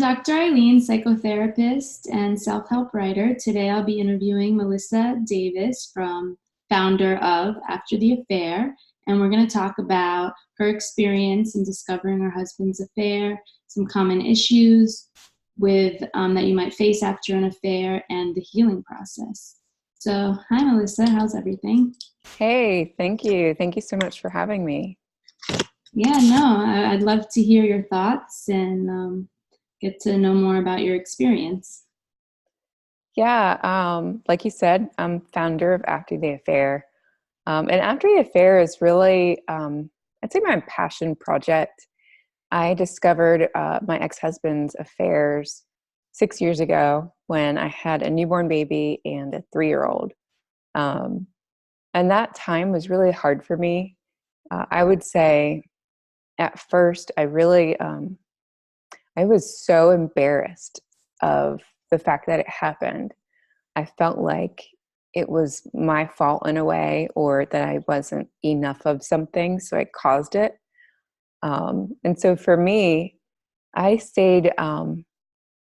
Dr. Eileen, psychotherapist and self-help writer. Today I'll be interviewing Melissa Davis, founder of After the Affair, and we're going to talk about her experience in discovering her husband's affair, some common issues that you might face after an affair, and the healing process. So, hi Melissa, how's everything? Hey, thank you. Thank you so much for having me. Yeah, no, I'd love to hear your thoughts and get to know more about your experience. Yeah, like you said, I'm founder of After the Affair. And After the Affair is really, I'd say, my passion project. I discovered my ex-husband's affairs 6 years ago when I had a newborn baby and a 3-year-old. And that time was really hard for me. I would say at first, I was so embarrassed of the fact that it happened. I felt like it was my fault in a way, or that I wasn't enough of something, so I caused it. And so for me, I stayed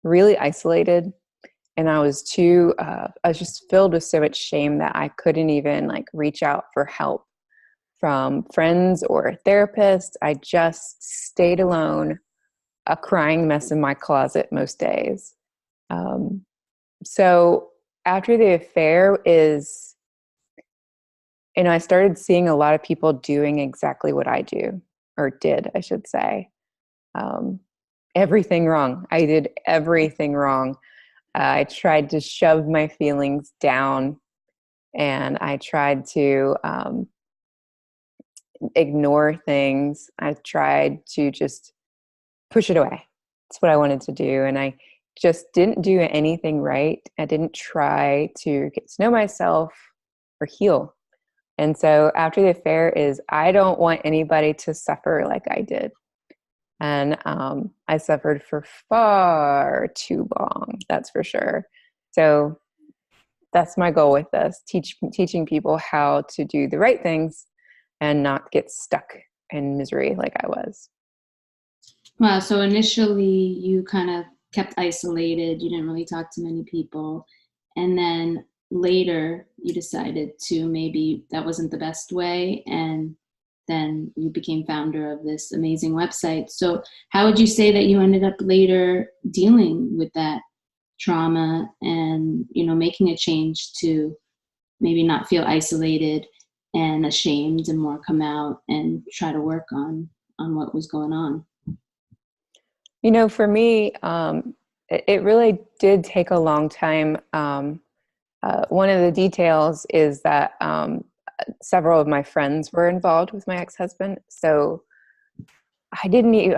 really isolated, and I was just filled with so much shame that I couldn't even reach out for help from friends or a therapist. I just stayed alone, a crying mess in my closet most days. So after the affair I started seeing a lot of people doing exactly what I do, or did, I should say. Everything wrong. I did everything wrong. I tried to shove my feelings down, and I tried to ignore things. I tried to just push it away. That's what I wanted to do. And I just didn't do anything right. I didn't try to get to know myself or heal. And so after the affair is, I don't want anybody to suffer like I did. And I suffered for far too long, that's for sure. So that's my goal with this, teaching people how to do the right things and not get stuck in misery like I was. Wow, so initially you kind of kept isolated, you didn't really talk to many people, and then later you decided to maybe that wasn't the best way, and then you became founder of this amazing website. So how would you say that you ended up later dealing with that trauma and, making a change to maybe not feel isolated and ashamed and more come out and try to work on what was going on? For me, it really did take a long time. One of the details is that several of my friends were involved with my ex-husband. So I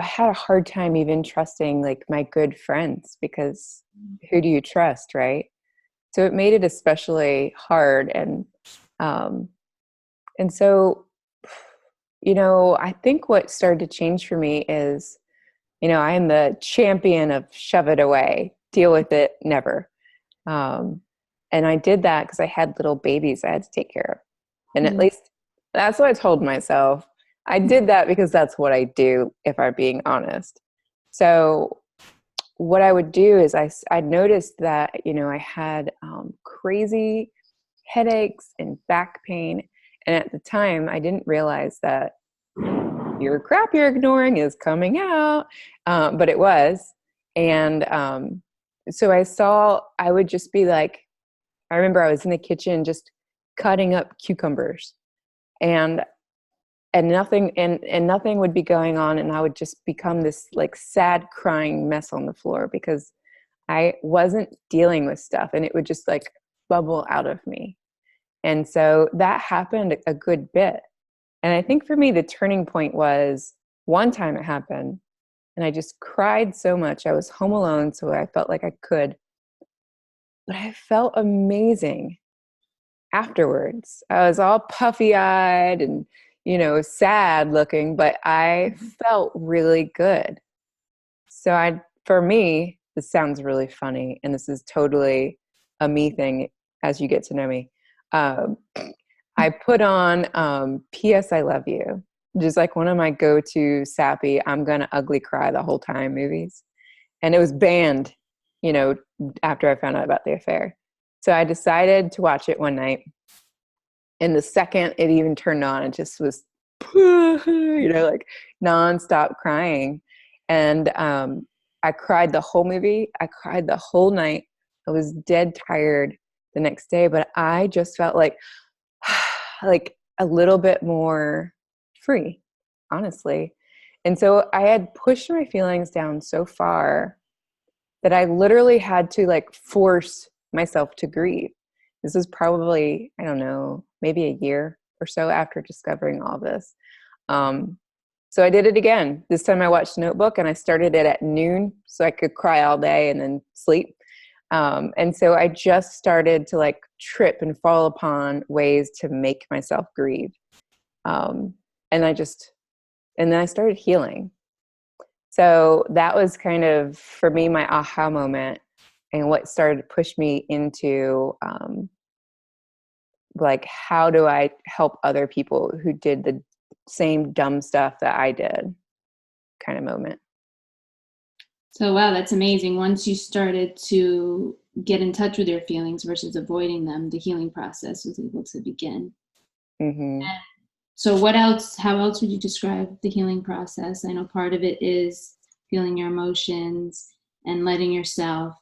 had a hard time even trusting my good friends, because who do you trust, right? So it made it especially hard. And so, I think what started to change for me is, I am the champion of shove it away, deal with it, never. And I did that because I had little babies I had to take care of. And at least that's what I told myself. I did that because that's what I do, if I'm being honest. So what I would do is I noticed that, I had crazy headaches and back pain. And at the time, I didn't realize that your crap you're ignoring is coming out. But it was. And so I would just be I remember I was in the kitchen just cutting up cucumbers, and nothing would be going on. And I would just become this sad crying mess on the floor because I wasn't dealing with stuff, and it would just bubble out of me. And so that happened a good bit. And I think for me, the turning point was one time it happened, and I just cried so much. I was home alone, so I felt like I could. But I felt amazing afterwards. I was all puffy-eyed and, sad looking, but I felt really good. So for me, this sounds really funny, and this is totally a me thing as you get to know me. I put on P.S. I Love You, just one of my go-to sappy, I'm gonna ugly cry the whole time movies. and it was banned, after I found out about the affair. So I decided to watch it one night. And the second it even turned on, it just was, like nonstop crying. And I cried the whole movie. I cried the whole night. I was dead tired the next day, but I just felt like a little bit more free, honestly. And so I had pushed my feelings down so far that I literally had to force myself to grieve. This was probably, I don't know, maybe a year or so after discovering all this. So I did it again. This time I watched Notebook, and I started it at noon so I could cry all day and then sleep. And so I just started to trip and fall upon ways to make myself grieve. And then I started healing. So that was kind of, for me, my aha moment, and what started to push me into how do I help other people who did the same dumb stuff that I did kind of moment. So, wow, that's amazing. Once you started to get in touch with your feelings versus avoiding them, the healing process was able to begin. Mm-hmm. So how else would you describe the healing process? I know part of it is feeling your emotions and letting yourself,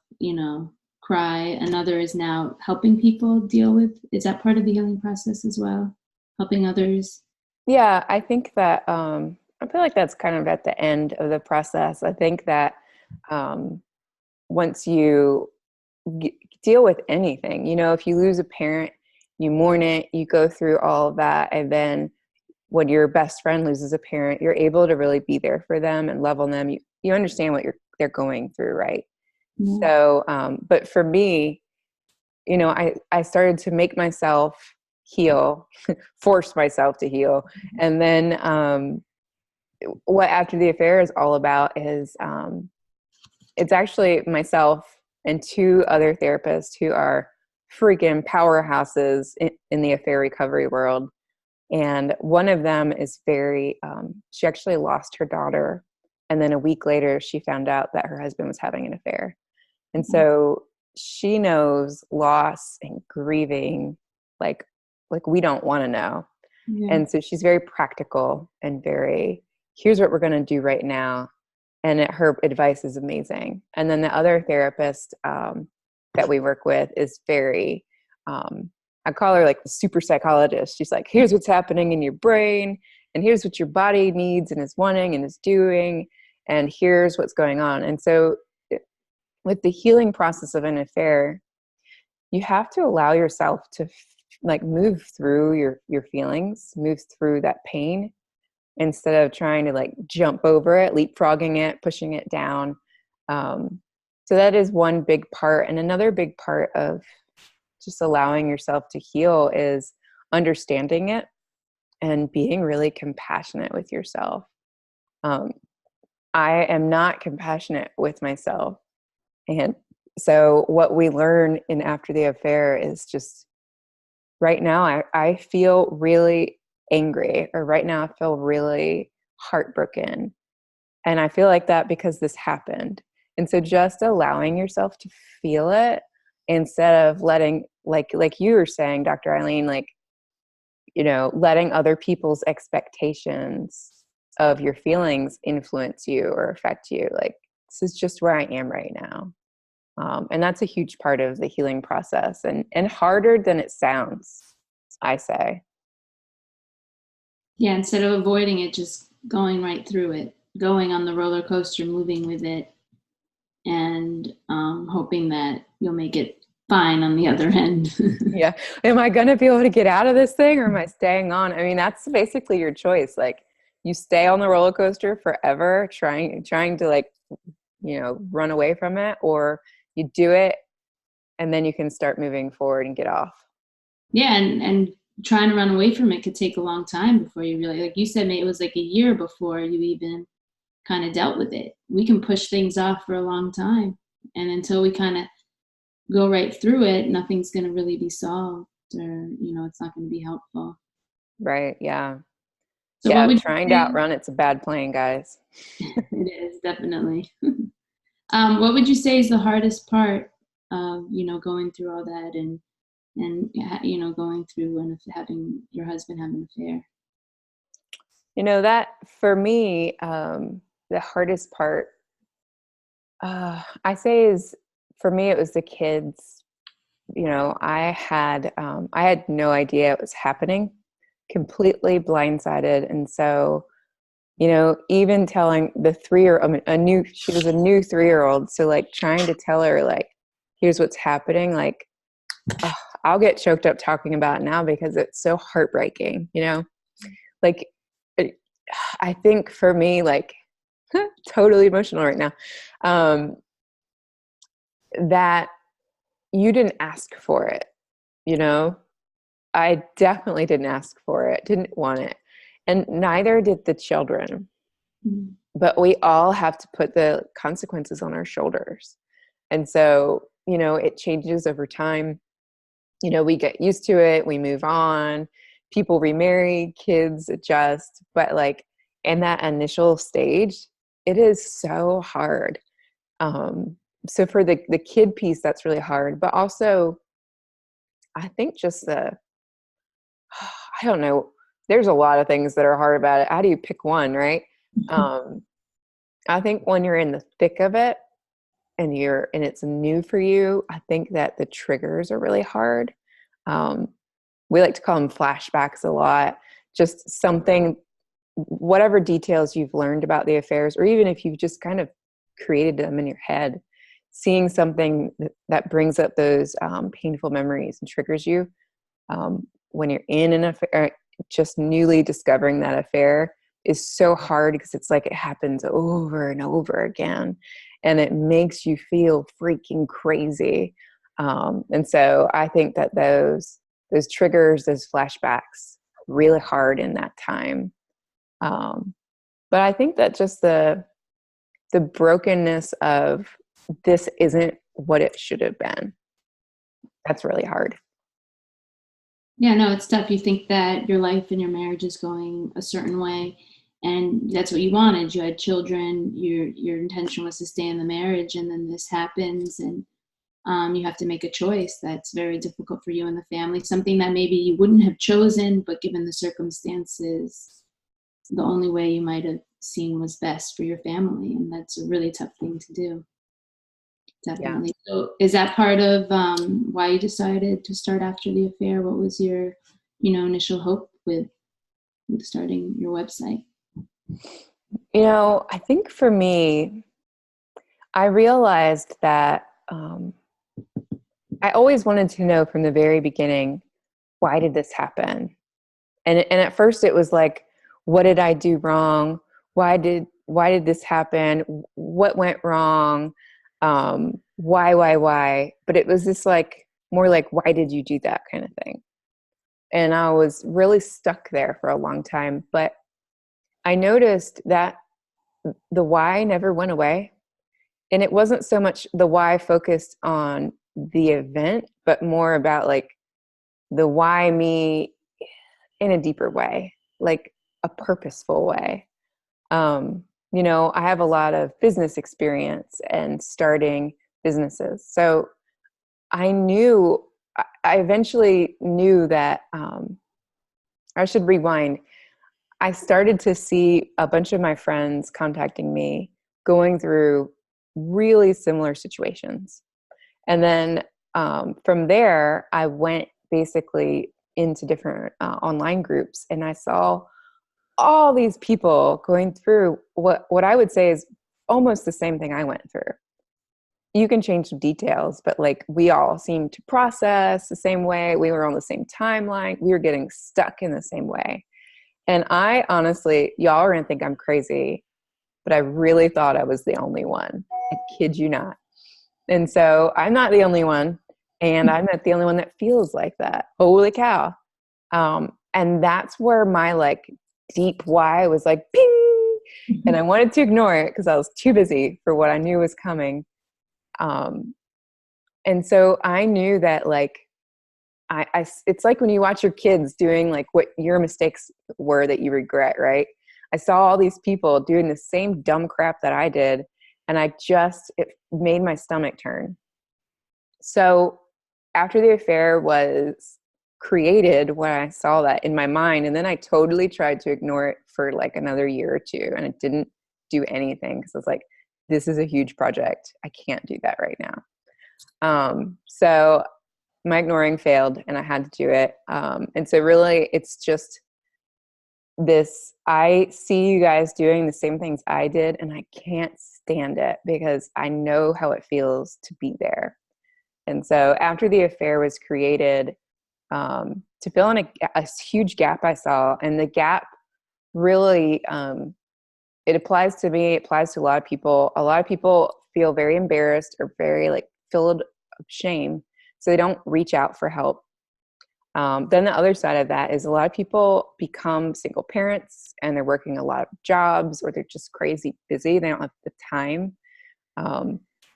cry. Another is now helping people deal with. Is that part of the healing process as well? Helping others? Yeah, I think that I feel like that's kind of at the end of the process. I think that once you deal with anything, if you lose a parent, you mourn it, you go through all of that, and then when your best friend loses a parent, you're able to really be there for them and love on them. You understand what they're going through, right? Mm-hmm. So, but for me, I started to make myself heal, force myself to heal. And then what After the Affair is all about is it's actually myself and two other therapists who are freaking powerhouses in the affair recovery world. And one of them is she actually lost her daughter. And then a week later, she found out that her husband was having an affair. And so she knows loss and grieving like we don't want to know. Yeah. And so she's very practical and here's what we're going to do right now. And her advice is amazing. And then the other therapist that we work with is very, I call her the super psychologist. She's like, here's what's happening in your brain, and here's what your body needs and is wanting and is doing, and here's what's going on. And so with the healing process of an affair, you have to allow yourself to move through your feelings, move through that pain, instead of trying to jump over it, leapfrogging it, pushing it down. So that is one big part. And another big part of just allowing yourself to heal is understanding it and being really compassionate with yourself. I am not compassionate with myself. And so what we learn in After the Affair is just, right now I feel really angry, or right now I feel really heartbroken. And I feel like that because this happened. And so just allowing yourself to feel it, instead of letting, like you were saying, Dr. Ilene, letting other people's expectations of your feelings influence you or affect you. This is just where I am right now. And that's a huge part of the healing process, and harder than it sounds, I say. Yeah, instead of avoiding it, just going right through it, going on the roller coaster, moving with it, and hoping that you'll make it fine on the other end. Yeah. Am I going to be able to get out of this thing, or am I staying on? I mean, that's basically your choice. You stay on the roller coaster forever, trying to run away from it, or you do it and then you can start moving forward and get off. Yeah, and trying to run away from it could take a long time before you really, like you said, maybe it was a year before you even kind of dealt with it. We can push things off for a long time, and until we kind of go right through it, nothing's going to really be solved, or it's not going to be helpful. Right. Yeah. So Yeah. what would you Trying to say? outrun it's a bad plan, guys. It is, definitely. What would you say is the hardest part of, going through all that and going through and having your husband have an affair? That for me, the hardest part, I say is for me, it was the kids. I had no idea it was happening, completely blindsided. And so, even telling the 3-year, she was a new 3-year-old. So like trying to tell her like, here's what's happening. Like, I'll get choked up talking about it now because it's so heartbreaking, like, I think for me, like totally emotional right now, that you didn't ask for it, I definitely didn't ask for it, didn't want it. And neither did the children. Mhm. But we all have to put the consequences on our shoulders. And so, it changes over time. We get used to it, we move on, people remarry, kids adjust. But like in that initial stage, it is so hard. So for the kid piece, that's really hard. But also, I think just I don't know, there's a lot of things that are hard about it. How do you pick one, right? I think when you're in the thick of it and it's new for you, I think that the triggers are really hard. We like to call them flashbacks a lot. Just something, whatever details you've learned about the affairs, or even if you've just kind of created them in your head, seeing something that brings up those painful memories and triggers you. When you're in an affair, just newly discovering that affair is so hard because it's like it happens over and over again, and it makes you feel freaking crazy. And so I think that those triggers, those flashbacks, really hard in that time. But I think that just the brokenness of this isn't what it should have been. That's really hard. Yeah, no, it's tough. You think that your life and your marriage is going a certain way, and that's what you wanted. You had children. Your intention was to stay in the marriage, and then this happens, and you have to make a choice that's very difficult for you and the family. Something that maybe you wouldn't have chosen, but given the circumstances, the only way you might have seen was best for your family, and that's a really tough thing to do. Yeah. Definitely. So is that part of why you decided to start after the affair? What was your, initial hope with starting your website? I think for me, I realized that I always wanted to know from the very beginning, why did this happen? And at first it was like, what did I do wrong? Why did this happen? What went wrong? Why? But it was this like, more like, why did you do that kind of thing? And I was really stuck there for a long time. But I noticed that the why never went away. And it wasn't so much the why focused on the event, but more about like the why me in a deeper way, like a purposeful way. I have a lot of business experience and starting businesses. So I eventually knew that I should rewind. I started to see a bunch of my friends contacting me going through really similar situations. And then from there, I went basically into different online groups, and I saw all these people going through what I would say is almost the same thing I went through. You can change the details, but like we all seemed to process the same way. We were on the same timeline. We were getting stuck in the same way. And I honestly, y'all are going to think I'm crazy, but I really thought I was the only one. I kid you not. And so I'm not the only one, and I'm not the only one that feels like that. Holy cow. And that's where my like deep why was like, ping. And I wanted to ignore it because I was too busy for what I knew was coming. And so I knew that like, it's like when you watch your kids doing like what your mistakes were that you regret, right? I saw all these people doing the same dumb crap that I did. And it made my stomach turn. So after the affair was created, when I saw that in my mind, and then I totally tried to ignore it for like another year or two, and it didn't do anything because I was like, this is a huge project. I can't do that right now. So my ignoring failed and I had to do it. And so really it's just this, I see you guys doing the same things I did, and I can't stand it because I know how it feels to be there. And so after the affair was created, to fill in a huge gap I saw, and the gap really, it applies to me, it applies to a lot of people. A lot of people feel very embarrassed or very like filled of shame, so they don't reach out for help. Then the other side of that is a lot of people become single parents and they're working a lot of jobs, or they're just crazy busy. They don't have the time.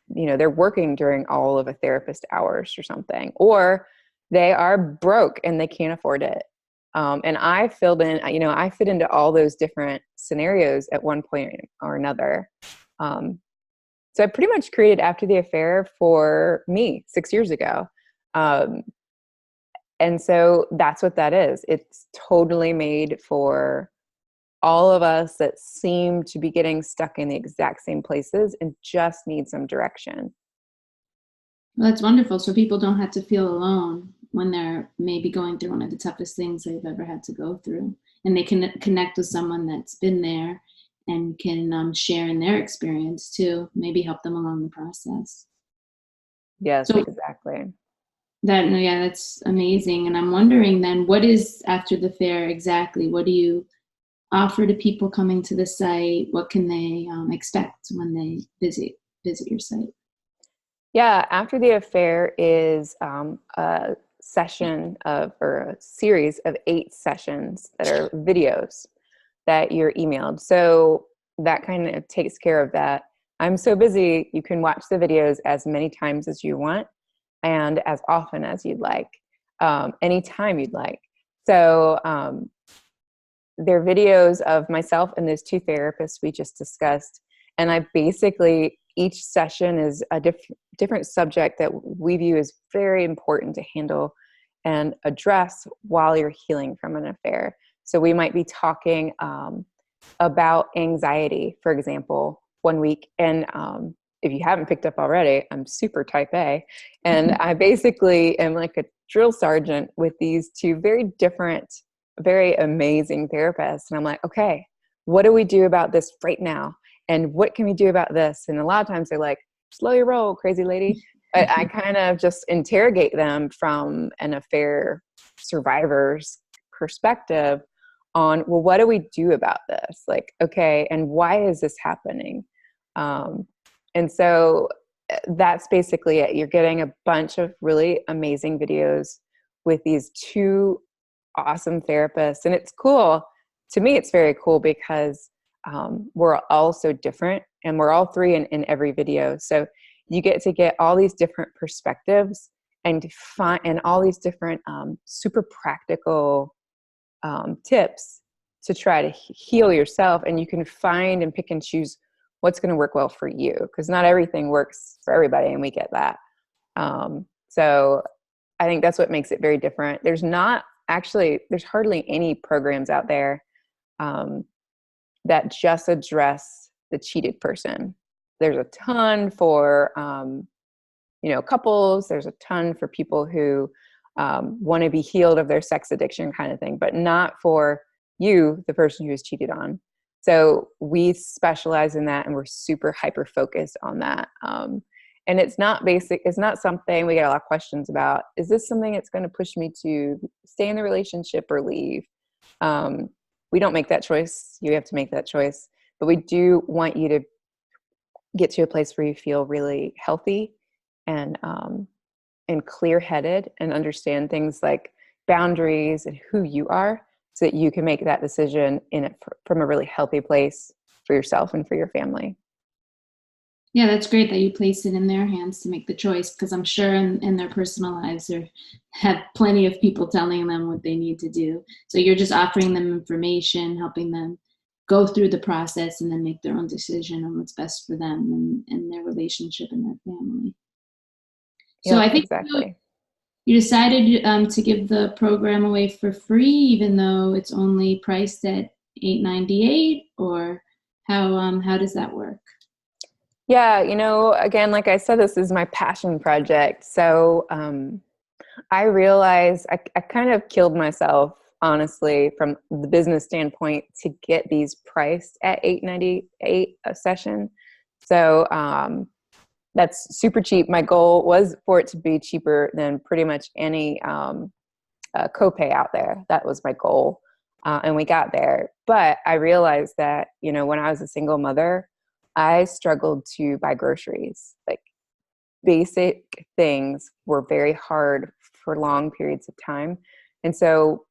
They're working during all of a therapist hours or something, or they are broke and they can't afford it. And I fit into all those different scenarios at one point or another. So I pretty much created After the Affair for me 6 years ago. And so that's what that is. It's totally made for all of us that seem to be getting stuck in the exact same places and just need some direction. Well, that's wonderful. So people don't have to feel alone when they're maybe going through one of the toughest things they've ever had to go through. And they can connect with someone that's been there and can share in their experience too, maybe help them along the process. Yes, So exactly. that's amazing. And I'm wondering then, what is After the Fair exactly? What do you offer to people coming to the site? What can they expect when they visit your site? Yeah, After the Affair is a series of 8 sessions that are videos that you're emailed. So that kind of takes care of that. I'm so busy, you can watch the videos as many times as you want and as often as you'd like, anytime you'd like. So they're videos of myself and those 2 therapists we just discussed. And I basically, each session is a different subject that we view as very important to handle and address while you're healing from an affair. So we might be talking about anxiety, for example, one week. And if you haven't picked up already, I'm super type A. And I basically am like a drill sergeant with these 2 very different, very amazing therapists. And I'm like, okay, what do we do about this right now? And what can we do about this? And a lot of times they're like, slow your roll, crazy lady. But I kind of just interrogate them from an affair survivor's perspective on, well, what do we do about this? Like, okay, and why is this happening? And so that's basically it. You're getting a bunch of really amazing videos with these 2 awesome therapists. And it's cool. To me, it's very cool because we're all so different, and we're all 3 in every video. So you get to get all these different perspectives and and all these different super practical tips to try to heal yourself. And you can find and pick and choose what's going to work well for you, because not everything works for everybody, and we get that. So I think that's what makes it very different. There's hardly any programs out there that just address the cheated person. There's a ton for couples. There's a ton for people who want to be healed of their sex addiction kind of thing, but not for you, the person who's cheated on. So we specialize in that, and we're super hyper focused on that. And it's not something we get a lot of questions about. Is this something that's going to push me to stay in the relationship or leave? We don't make that choice. You have to make that choice. But we do want you to get to a place where you feel really healthy and clear-headed, and understand things like boundaries and who you are, so that you can make that decision from a really healthy place for yourself and for your family. Yeah, that's great that you place it in their hands to make the choice, because I'm sure in their personal lives they have plenty of people telling them what they need to do. So you're just offering them information, helping them go through the process and then make their own decision on what's best for them and their relationship and their family. So I Yep, think exactly. you decided to give the program away for free, even though it's only priced at $8.98, or how does that work? Yeah, again, like I said, this is my passion project. So I realized I kind of killed myself, honestly, from the business standpoint to get these priced at $8.98 a session. So that's super cheap. My goal was for it to be cheaper than pretty much any copay out there. That was my goal. And we got there. But I realized that, when I was a single mother, I struggled to buy groceries. Like, basic things were very hard for long periods of time. And so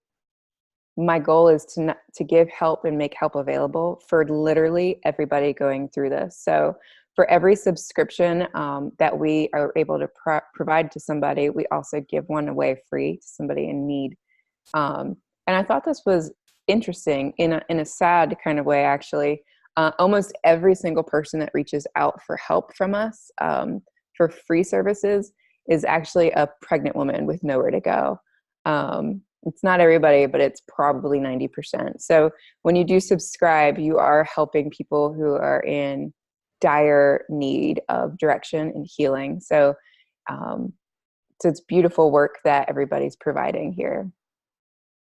my goal is to give help and make help available for literally everybody going through this. So for every subscription that we are able to provide to somebody, we also give one away free to somebody in need. And I thought this was interesting in a sad kind of way, actually. Almost every single person that reaches out for help from us for free services is actually a pregnant woman with nowhere to go. It's not everybody, but it's probably 90%. So when you do subscribe, you are helping people who are in dire need of direction and healing. So it's beautiful work that everybody's providing here.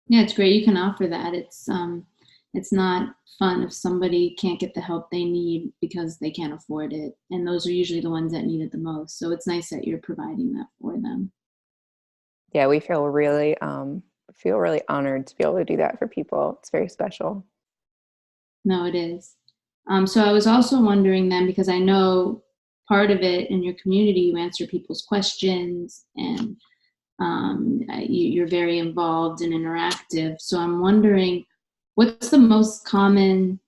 Yeah, it's great you can offer that. It's not fun if somebody can't get the help they need because they can't afford it, and those are usually the ones that need it the most. So it's nice that you're providing that for them. Yeah, we feel really honored to be able to do that for people. It's very special. No, it is. So I was also wondering then, because I know part of it in your community, you answer people's questions, and you're very involved and interactive. So I'm wondering, what's the most common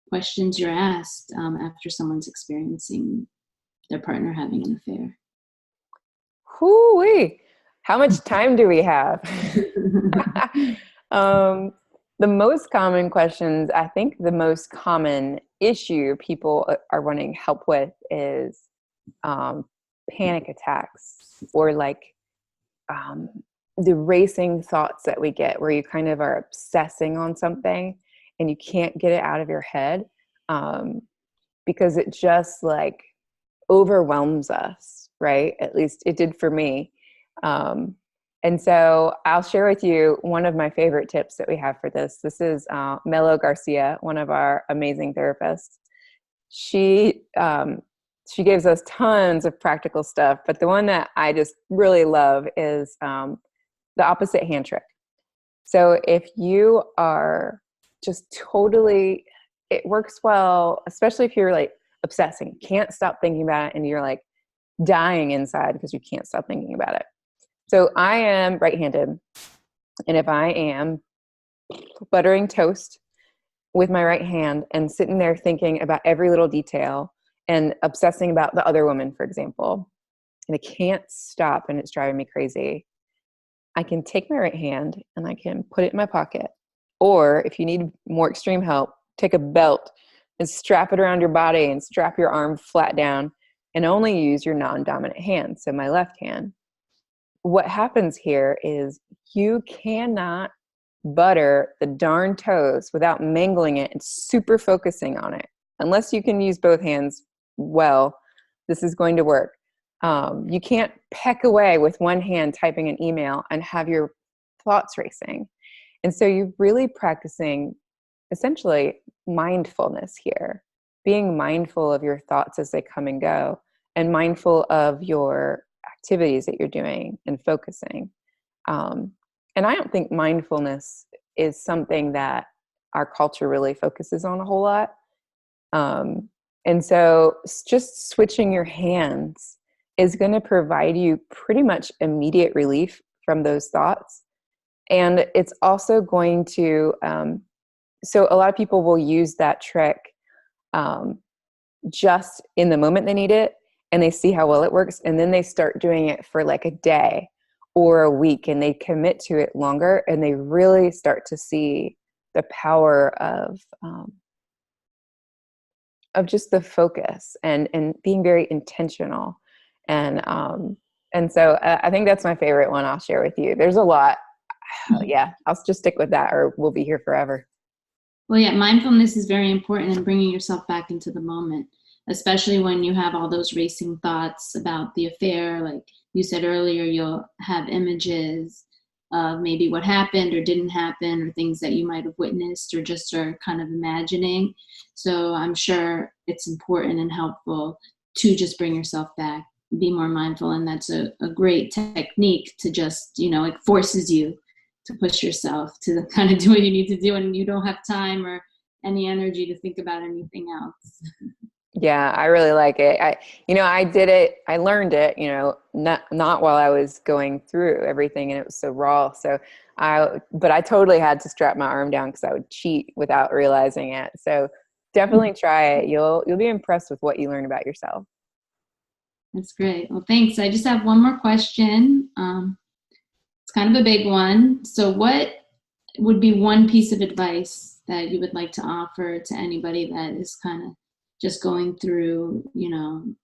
questions you're asked after someone's experiencing their partner having an affair? Hoo-wee. How much time do we have? The most common questions, I think the most common issue people are wanting help with is panic attacks, or like the racing thoughts that we get where you kind of are obsessing on something and you can't get it out of your head because it just like overwhelms us, right? At least it did for me. And so I'll share with you one of my favorite tips that we have for this. This is Melo Garcia, one of our amazing therapists. She gives us tons of practical stuff, but the one that I just really love is the opposite hand trick. So if you are just totally, it works well, especially if you're like obsessing, can't stop thinking about it, and you're like dying inside because you can't stop thinking about it. So I am right-handed, and if I am buttering toast with my right hand and sitting there thinking about every little detail and obsessing about the other woman, for example, and I can't stop and it's driving me crazy, I can take my right hand and I can put it in my pocket. Or if you need more extreme help, take a belt and strap it around your body and strap your arm flat down and only use your non-dominant hand, so my left hand. What happens here is you cannot butter the darn toast without mangling it and super focusing on it. Unless you can use both hands well, this is going to work. You can't peck away with one hand typing an email and have your thoughts racing. And so you're really practicing essentially mindfulness here, being mindful of your thoughts as they come and go, and mindful of your activities that you're doing and focusing. And I don't think mindfulness is something that our culture really focuses on a whole lot. And so just switching your hands is going to provide you pretty much immediate relief from those thoughts. And it's also going to, so a lot of people will use that trick just in the moment they need it, and they see how well it works, and then they start doing it for like a day or a week, and they commit to it longer, and they really start to see the power of just the focus and being very intentional. And, and so I think that's my favorite one I'll share with you. There's a lot. Yeah, I'll just stick with that or we'll be here forever. Well, yeah, mindfulness is very important in bringing yourself back into the moment, especially when you have all those racing thoughts about the affair. Like you said earlier, you'll have images of maybe what happened or didn't happen, or things that you might have witnessed or just are kind of imagining. So I'm sure it's important and helpful to just bring yourself back, be more mindful. And that's a great technique to just, it forces you to push yourself to kind of do what you need to do, and you don't have time or any energy to think about anything else. Yeah, I really like it. I did it, I learned it, not while I was going through everything and it was so raw. But I totally had to strap my arm down because I would cheat without realizing it. So definitely try it. You'll be impressed with what you learn about yourself. That's great. Well, thanks. I just have one more question. It's kind of a big one. So what would be one piece of advice that you would like to offer to anybody that is kind of just going through,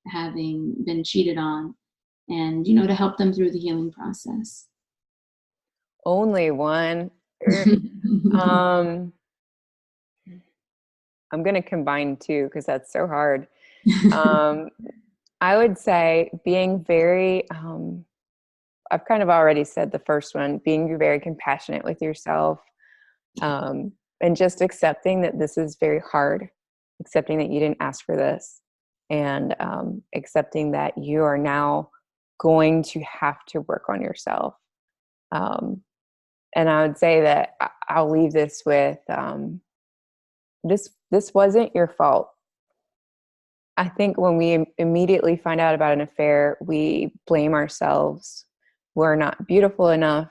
having been cheated on, and, to help them through the healing process? Only one. um, I'm going to combine two because that's so hard. I would say being very, I've kind of already said the first one, being very compassionate with yourself, and just accepting that this is very hard, accepting that you didn't ask for this, and accepting that you are now going to have to work on yourself. And I would say that I'll leave this with this wasn't your fault. I think when we immediately find out about an affair, we blame ourselves. We're not beautiful enough.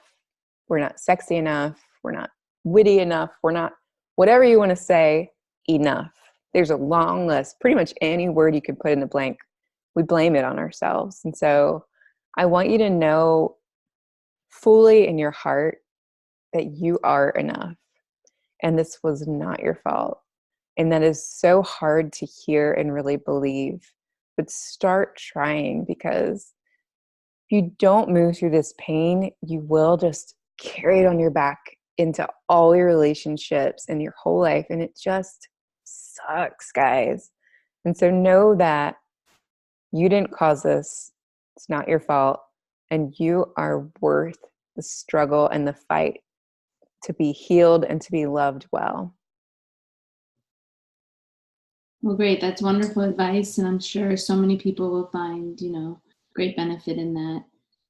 We're not sexy enough. We're not witty enough. We're not, whatever you want to say, enough. There's a long list. Pretty much any word you could put in the blank, we blame it on ourselves. And so I want you to know fully in your heart that you are enough. And this was not your fault. And that is so hard to hear and really believe. But start trying, because if you don't move through this pain, you will just carry it on your back into all your relationships and your whole life. And it just sucks, guys. And so know that you didn't cause this. It's not your fault. And you are worth the struggle and the fight to be healed and to be loved well. Well, great. That's wonderful advice. And I'm sure so many people will find, great benefit in that.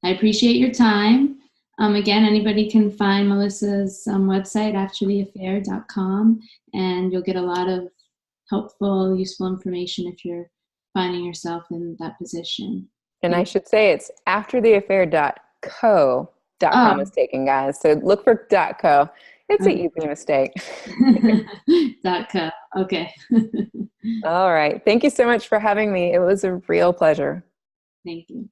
I appreciate your time. Again, anybody can find Melissa's website, aftertheaffair.com, and you'll get a lot of helpful, useful information if you're finding yourself in that position. And I should say it's aftertheaffair.co.com is taken, guys. So look for .co. It's an easy mistake. .co. Okay. All right. Thank you so much for having me. It was a real pleasure. Thank you.